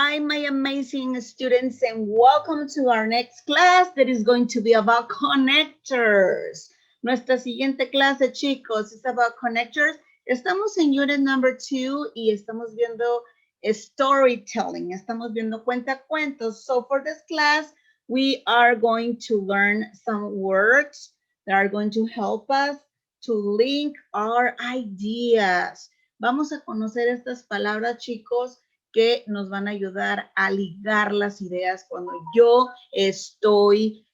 Hi, my amazing students, and welcome to our next class that is going to be about connectors. Nuestra siguiente clase, chicos, es about connectors. Estamos en unit number 2 y estamos viendo storytelling. Estamos viendo cuentacuentos. So for this class, we are going to learn some words that are going to help us to link our ideas. Vamos a conocer estas palabras, chicos, que nos van a ayudar a ligar las ideas cuando yo estoy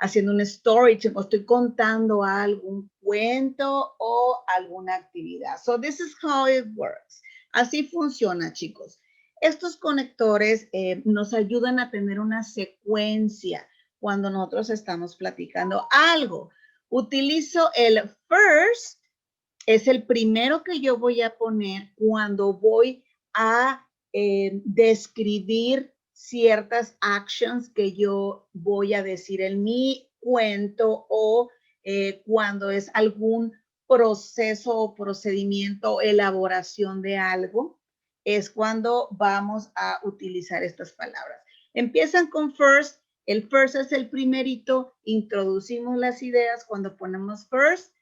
haciendo un story, o estoy contando algún cuento o alguna actividad. So this is how it works. Así funciona, chicos. Estos conectores nos ayudan a tener una secuencia cuando nosotros estamos platicando algo. Utilizo el first, es el primero que yo voy a poner cuando voy a describir ciertas actions que yo voy a decir en mi cuento o cuando es algún proceso o procedimiento, elaboración de algo, es cuando vamos a utilizar estas palabras. Empiezan con first. El first es el primerito. Introducimos las ideas cuando ponemos first.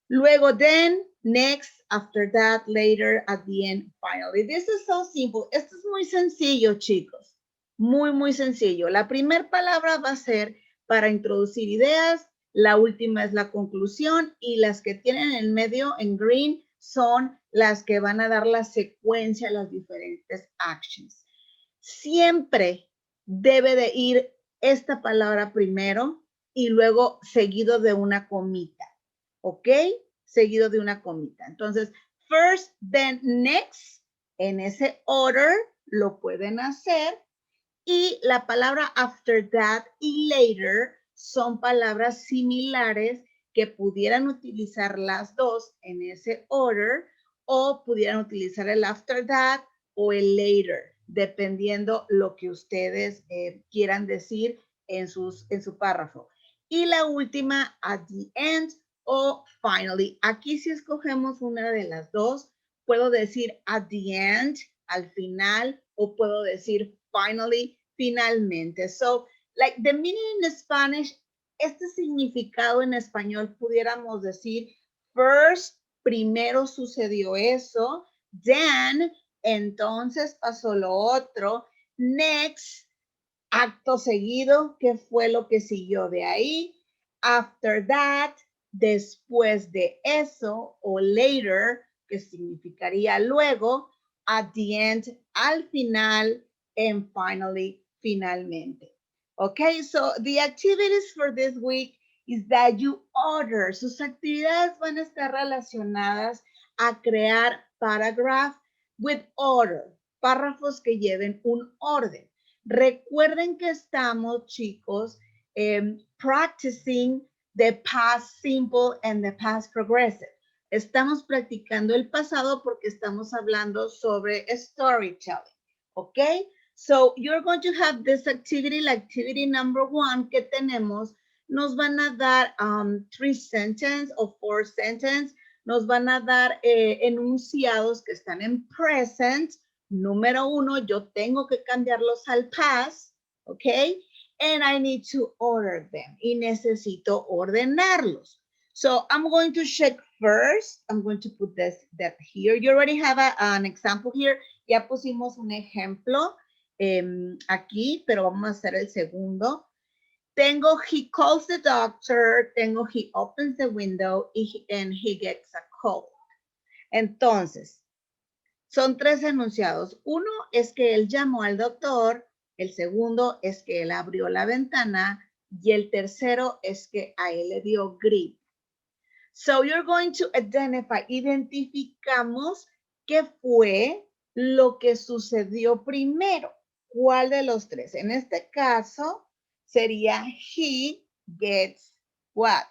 Luego, then, next, after that, later, at the end, finally. This is so simple. Esto es muy sencillo, chicos. Muy, muy sencillo. La primera palabra va a ser para introducir ideas. La última es la conclusión. Y las que tienen en medio, en green, son las que van a dar la secuencia a las diferentes actions. Siempre debe de ir esta palabra primero y luego seguido de una comita. ¿Ok? Seguido de una comita. Entonces, first, then, next. En ese order lo pueden hacer. Y la palabra after that y later son palabras similares que pudieran utilizar las dos en ese order o pudieran utilizar el after that o el later, dependiendo lo que ustedes quieran decir en su párrafo. Y la última, at the end o finally. Aquí si escogemos una de las dos, puedo decir at the end, al final, o puedo decir finally, finalmente. So, like the meaning in Spanish, este significado en español pudiéramos decir first, primero sucedió eso, then, entonces pasó lo otro, next, acto seguido, ¿qué fue lo que siguió de ahí? After that, después de eso, o later, que significaría luego, at the end, al final, and finally, finalmente. Okay, so the activities for this week is that you order. Sus actividades van a estar relacionadas a crear paragraph with order, párrafos que lleven un orden. Recuerden que estamos, chicos, practicing the past simple and the past progressive. Estamos practicando el pasado porque estamos hablando sobre storytelling, ¿ok? So, you're going to have this activity, la activity number 1 que tenemos. Nos van a dar 3 sentences o 4 sentences. Nos van a dar enunciados que están en present. Número 1, yo tengo que cambiarlos al past, ¿ok? And I need to order them. Y necesito ordenarlos. So I'm going to check first. I'm going to put that here. You already have an example here. Ya pusimos un ejemplo aquí, pero vamos a hacer el segundo. Tengo he calls the doctor. Tengo he opens the window and he gets a cold. Entonces, son 3 enunciados. Uno es que él llamó al doctor. El segundo es que él abrió la ventana. Y el tercero es que a él le dio gripe. So you're going to identify. Identificamos qué fue lo que sucedió primero. ¿Cuál de los 3? En este caso sería he gets what?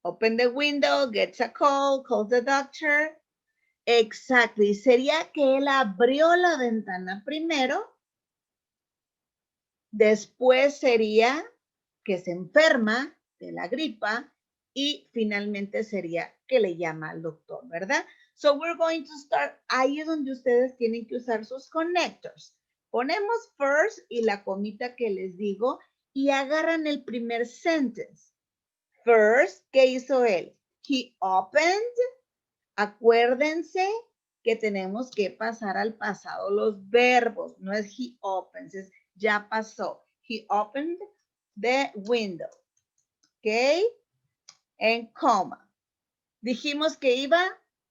Open the window, gets a call, calls the doctor. Exactly. Sería que él abrió la ventana primero. Después sería que se enferma de la gripa y finalmente sería que le llama al doctor, ¿verdad? So we're going to start. Ahí es donde ustedes tienen que usar sus connectors. Ponemos first y la comita que les digo y agarran el primer sentence. First, ¿qué hizo él? He opened. Acuérdense que tenemos que pasar al pasado los verbos. No es he opens, es ya pasó. He opened the window. ¿Ok? En coma. Dijimos que iba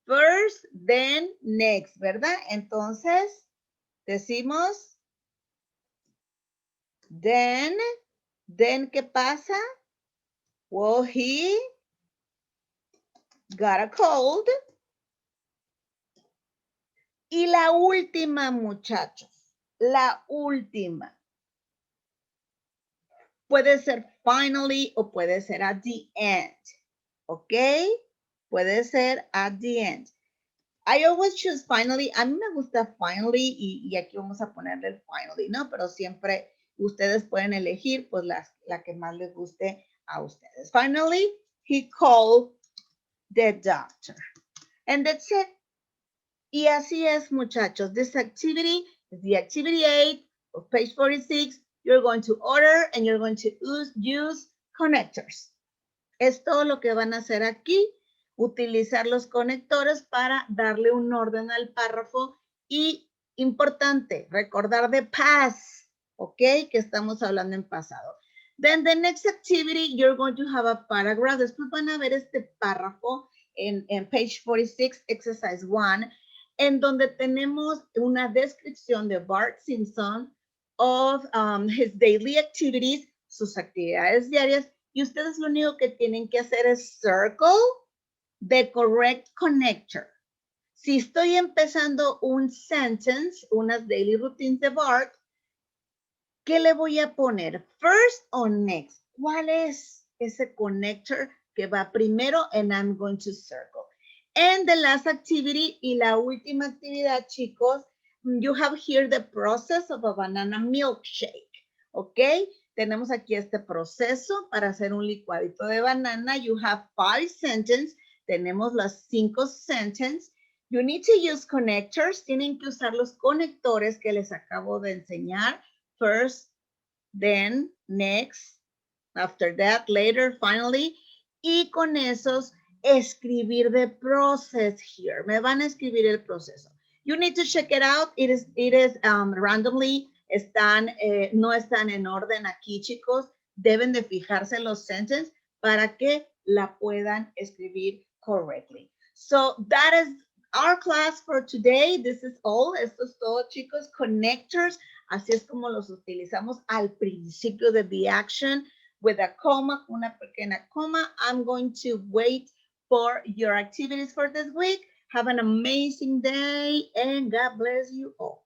first, then, next, ¿verdad? Entonces, decimos then, ¿qué pasa? Well, he got a cold. Y la última, muchachos, la última. Puede ser finally o puede ser at the end. ¿Ok? Puede ser at the end. I always choose finally. A mí me gusta finally y aquí vamos a ponerle el finally, ¿no? Pero siempre ustedes pueden elegir pues la que más les guste a ustedes. Finally, he called the doctor. And that's it. Y así es, muchachos. This activity is the activity 8 of page 46. You're going to order and you're going to use connectors. Es todo lo que van a hacer aquí. Utilizar los conectores para darle un orden al párrafo y, importante, recordar de past, ¿ok? Que estamos hablando en pasado. Then the next activity, you're going to have a paragraph. Después van a ver este párrafo en page 46, exercise 1, en donde tenemos una descripción de Bart Simpson of his daily activities, sus actividades diarias, y ustedes lo único que tienen que hacer es circle the correct connector. Si estoy empezando un sentence, unas daily routines de Bart, ¿qué le voy a poner? First or next? ¿Cuál es ese connector que va primero? And I'm going to circle. And the last activity y la última actividad, chicos, you have here the process of a banana milkshake, ¿ok? Tenemos aquí este proceso para hacer un licuadito de banana. You have 5 sentences. Tenemos las 5 sentences. You need to use connectors. Tienen que usar los conectores que les acabo de enseñar. First, then, next, after that, later, finally. Y con esos escribir the process here. Me van a escribir el proceso. You need to check it out. It is randomly. No están en orden aquí, chicos. Deben de fijarse los sentences para que la puedan escribir correctly. So that is our class for today. This is all. Esto es todo, chicos. Connectors. Así es como los utilizamos al principio de the action with a comma, una pequeña coma. I'm going to wait for your activities for this week. Have an amazing day and God bless you all.